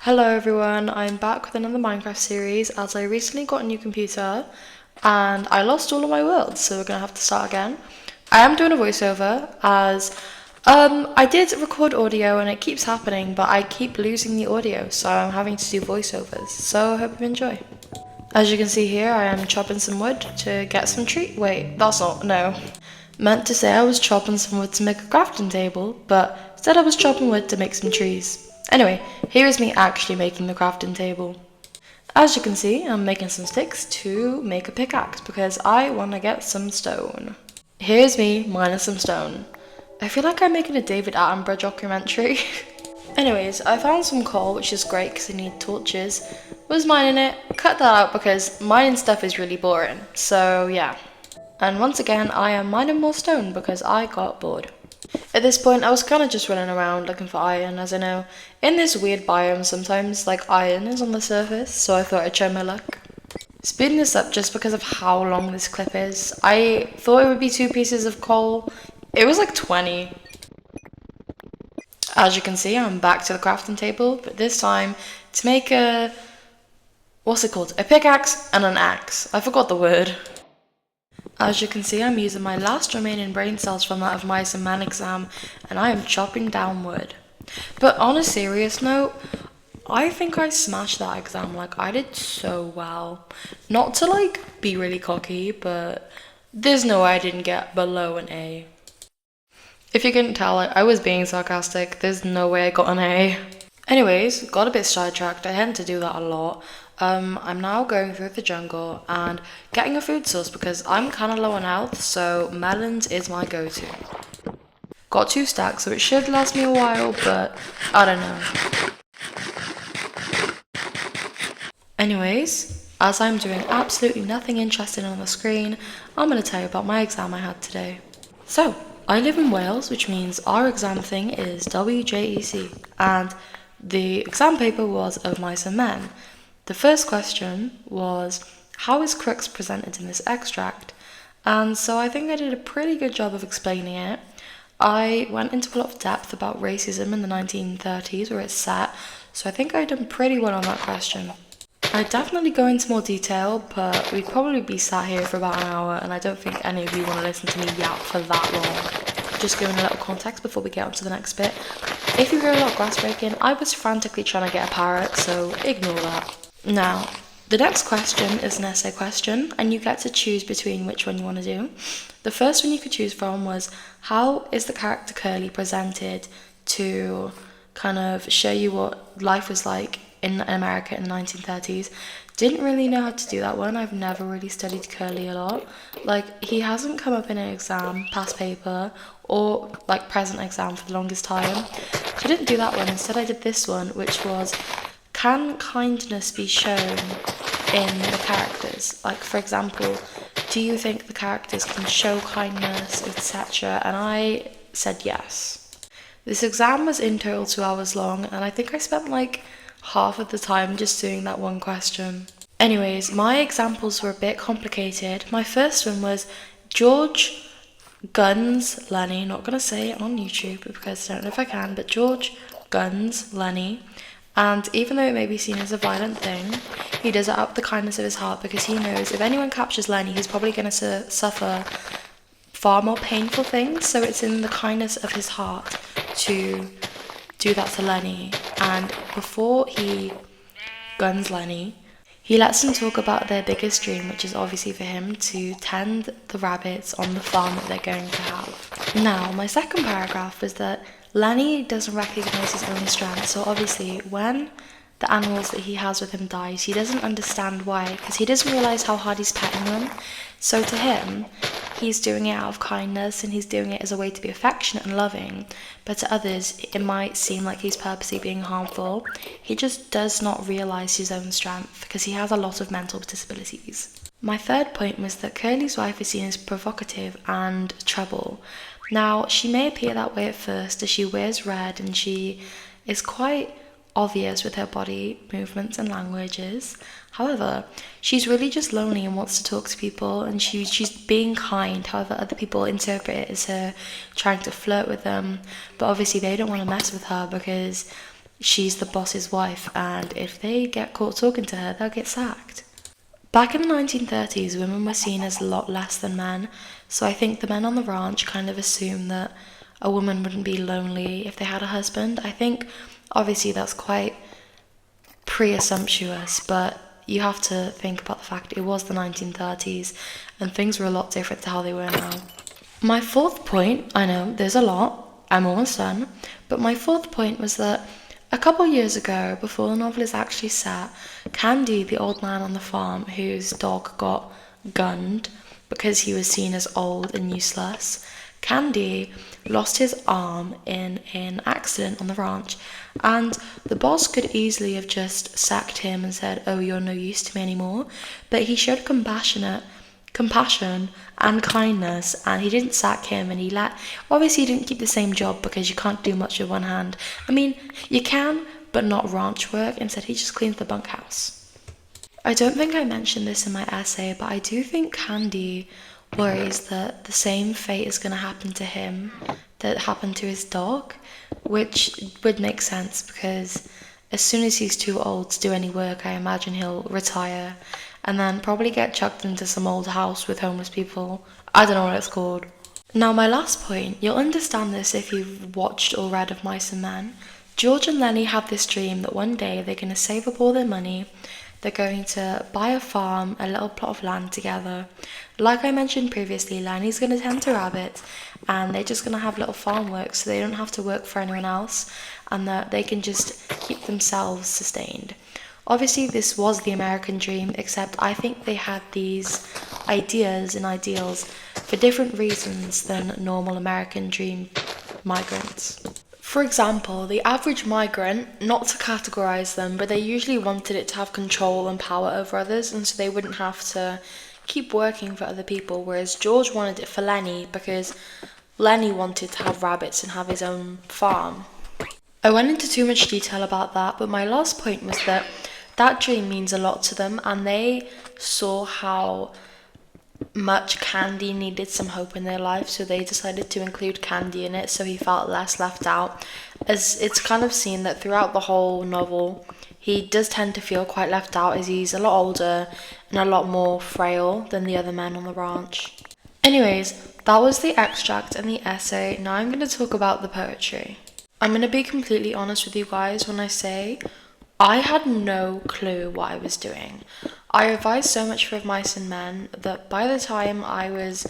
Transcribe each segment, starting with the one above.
Hello everyone, I'm back with another Minecraft series as I recently got a new computer and I lost all of my worlds, so we're gonna have to start again. I am doing a voiceover as I did record audio and it keeps happening, but I keep losing the audio, so I'm having to do voiceovers. So I hope you enjoy. As you can see here, I am chopping some wood to get some tree. Wait, that's not, no. Meant to say I was chopping some wood to make a crafting table, but instead I was chopping wood to make some trees. Anyway, here is me actually making the crafting table. As you can see, I'm making some sticks to make a pickaxe because I want to get some stone. Here's me mining some stone. I feel like I'm making a David Attenborough documentary. Anyways, I found some coal, which is great because I need torches. Was mining it, cut that out because mining stuff is really boring. So yeah. And once again, I am mining more stone because I got bored. At this point, I was kind of just running around looking for iron, as I know in this weird biome sometimes like iron is on the surface, so I thought I'd try my luck. Speeding this up just because of how long this clip is. I thought it would be 2 pieces of coal. It was like 20. As you can see, I'm back to the crafting table, but this time to make what's it called? A pickaxe and an axe. I forgot the word. As you can see, I'm using my last remaining brain cells from that of Mice and Man exam, and I am chopping down wood. But on a serious note, I think I smashed that exam. Like, I did so well. Not to, like, be really cocky, but there's no way I didn't get below an A. If you couldn't tell, I was being sarcastic. There's no way I got an A. Anyways, got a bit sidetracked. I tend to do that a lot. I'm now going through the jungle and getting a food source because I'm kind of low on health, so melons is my go-to. Got 2 stacks, so it should last me a while, but I don't know. Anyways, as I'm doing absolutely nothing interesting on the screen, I'm going to tell you about my exam I had today. So, I live in Wales, which means our exam thing is WJEC, and the exam paper was of Mice and Men. The first question was, how is crux presented in this extract? And so I think I did a pretty good job of explaining it. I went into a lot of depth about racism in the 1930s, where it's set, so I think I've done pretty well on that question. I'd definitely go into more detail, but we'd probably be sat here for about an hour, and I don't think any of you want to listen to me yap for that long. Just giving a little context before we get on to the next bit. If you hear a lot of grass breaking, I was frantically trying to get a parrot, so ignore that. Now, the next question is an essay question, and you get to choose between which one you want to do. The first one you could choose from was, how is the character Curly presented to kind of show you what life was like in America in the 1930s. Didn't really know how to do that one. I've never really studied Curly a lot. Like, he hasn't come up in an exam, past paper, or like present exam for the longest time. So I didn't do that one. Instead I did this one, which was, can kindness be shown in the characters? Like, for example, do you think the characters can show kindness, etc.? And I said yes. This exam was in total 2 hours long, and I think I spent like half of the time just doing that one question. Anyways, my examples were a bit complicated. My first one was George Guns Lenny, not gonna say it on YouTube because I don't know if I can, but George Guns Lenny. And even though it may be seen as a violent thing, he does it out of the kindness of his heart because he knows if anyone captures Lenny, he's probably going to suffer far more painful things. So it's in the kindness of his heart to do that to Lenny. And before he guns Lenny, he lets him talk about their biggest dream, which is obviously for him to tend the rabbits on the farm that they're going to have. Now, my second paragraph is that Lenny doesn't recognise his own strength, so obviously when the animals that he has with him dies, he doesn't understand why, because he doesn't realise how hard he's petting them. So to him, he's doing it out of kindness and he's doing it as a way to be affectionate and loving, but to others it might seem like he's purposely being harmful. He just does not realise his own strength because he has a lot of mental disabilities. My third point was that Curly's wife is seen as provocative and trouble. Now, she may appear that way at first as she wears red and she is quite obvious with her body movements and languages. However, she's really just lonely and wants to talk to people, and she's being kind. However, other people interpret it as her trying to flirt with them, but obviously they don't want to mess with her because she's the boss's wife, and if they get caught talking to her, they'll get sacked. Back in the 1930s, women were seen as a lot less than men, so I think the men on the ranch kind of assumed that a woman wouldn't be lonely if they had a husband. I think obviously that's quite pre-assumptuous, but you have to think about the fact it was the 1930s and things were a lot different to how they were now. My fourth point, I know there's a lot, I'm almost done, but my fourth point was that a couple years ago, before the novel is actually set, Candy, the old man on the farm whose dog got gunned because he was seen as old and useless, Candy lost his arm in an accident on the ranch, and the boss could easily have just sacked him and said, "Oh, you're no use to me anymore," but he showed compassion and kindness, and he didn't sack him, and obviously he didn't keep the same job because you can't do much with one hand. I mean, you can, but not ranch work. Instead, he just cleans the bunkhouse. I don't think I mentioned this in my essay, but I do think Candy worries that the same fate is going to happen to him that happened to his dog, which would make sense because as soon as he's too old to do any work, I imagine he'll retire and then probably get chucked into some old house with homeless people. I don't know what it's called. Now, my last point, you'll understand this if you've watched or read of Mice and Men. George and Lenny have this dream that one day they're going to save up all their money. They're going to buy a farm, a little plot of land together. Like I mentioned previously, Lenny's going to tend to rabbits, and they're just going to have little farm work so they don't have to work for anyone else, and that they can just keep themselves sustained. Obviously, this was the American dream, except I think they had these ideas and ideals for different reasons than normal American dream migrants. For example, the average migrant, not to categorize them, but they usually wanted it to have control and power over others, and so they wouldn't have to keep working for other people, whereas George wanted it for Lenny because Lenny wanted to have rabbits and have his own farm. I went into too much detail about that, but my last point was that that dream means a lot to them, and they saw how much Candy needed some hope in their life, so they decided to include Candy in it so he felt less left out, as it's kind of seen that throughout the whole novel he does tend to feel quite left out as he's a lot older and a lot more frail than the other men on the ranch. Anyways, that was the extract and the essay. Now I'm going to talk about the poetry. I'm going to be completely honest with you guys when I say I had no clue what I was doing. I revised so much for Mice and Men that by the time I was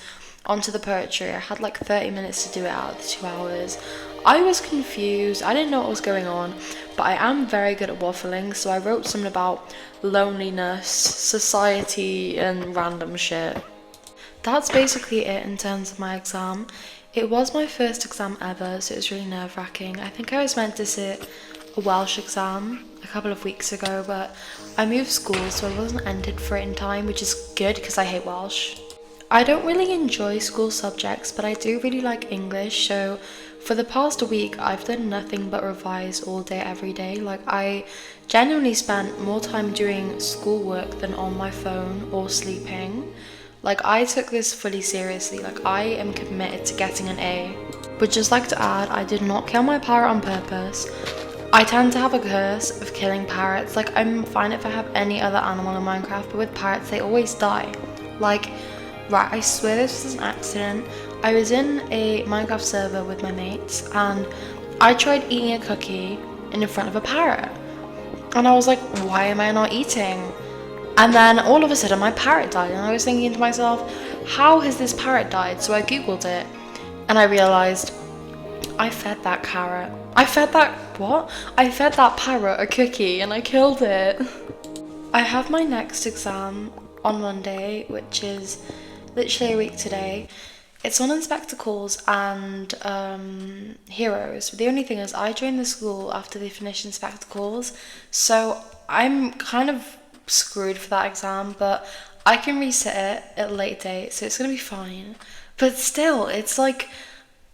onto the poetry, I had like 30 minutes to do it out of the 2 hours. I was confused, I didn't know what was going on, but I am very good at waffling, so I wrote something about loneliness, society, and random shit. That's basically it in terms of my exam. It was my first exam ever, so it was really nerve-wracking. I think I was meant to sit a Welsh exam a couple of weeks ago, but I moved schools, so I wasn't entered for it in time, which is good because I hate Welsh. I don't really enjoy school subjects, but I do really like English, so for the past week I've done nothing but revise all day every day. Like, I genuinely spent more time doing schoolwork than on my phone or sleeping. Like, I took this fully seriously. Like, I am committed to getting an A. Would just like to add, I did not kill my parrot on purpose. I tend to have a curse of killing parrots. Like, I'm fine if I have any other animal in Minecraft, but with parrots, they always die. Like, right, I swear this was an accident. I was in a Minecraft server with my mates, and I tried eating a cookie in front of a parrot. And I was like, why am I not eating? And then all of a sudden, my parrot died, and I was thinking to myself, how has this parrot died? So I googled it, and I realized I fed that carrot. I fed that parrot a cookie and I killed it. I have my next exam on Monday, which is literally a week today. It's on Inspector Calls and Heroes. But the only thing is I joined the school after they finished Inspector Calls, so I'm kind of screwed for that exam, but I can resit it at a later date, so it's going to be fine. But still, it's like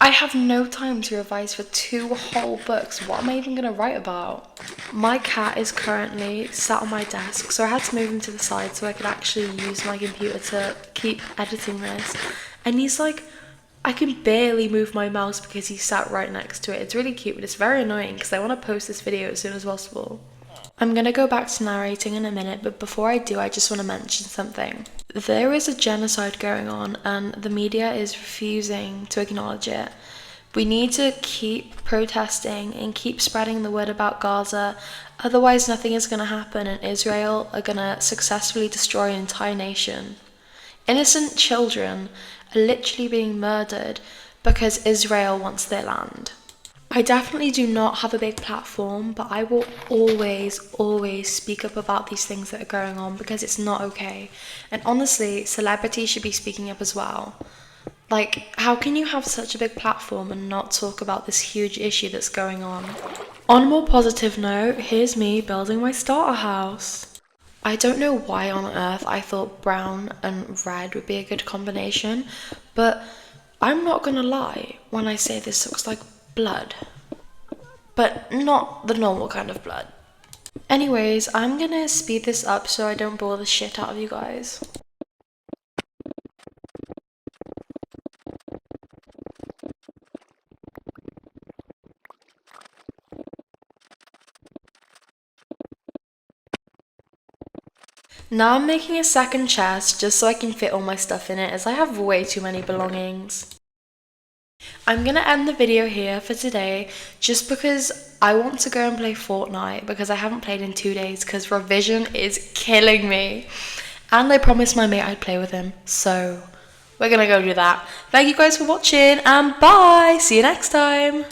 I have no time to revise for 2 whole books. What am I even going to write about? My cat is currently sat on my desk, so I had to move him to the side so I could actually use my computer to keep editing this. And he's like I can barely move my mouse because he sat right next to it. It's really cute, but it's very annoying because I want to post this video as soon as possible. I'm gonna go back to narrating in a minute, but before I do, I just want to mention something. There is a genocide going on, and the media is refusing to acknowledge it. We need to keep protesting and keep spreading the word about Gaza, otherwise nothing is gonna happen and Israel are gonna successfully destroy an entire nation. Innocent children are literally being murdered because Israel wants their land. I definitely do not have a big platform, but I will always speak up about these things that are going on because it's not okay. And honestly, celebrities should be speaking up as well. Like, how can you have such a big platform and not talk about this huge issue that's going on? On a more positive note, here's me building my starter house. I don't know why on earth I thought brown and red would be a good combination, but I'm not gonna lie when I say this looks like blood. But not the normal kind of blood. Anyways, I'm gonna speed this up so I don't bore the shit out of you guys. Now I'm making a second chest just so I can fit all my stuff in it, as I have way too many belongings. I'm gonna end the video here for today just because I want to go and play Fortnite because I haven't played in 2 days because revision is killing me. And I promised my mate I'd play with him, so we're gonna go do that. Thank you guys for watching and bye! See you next time!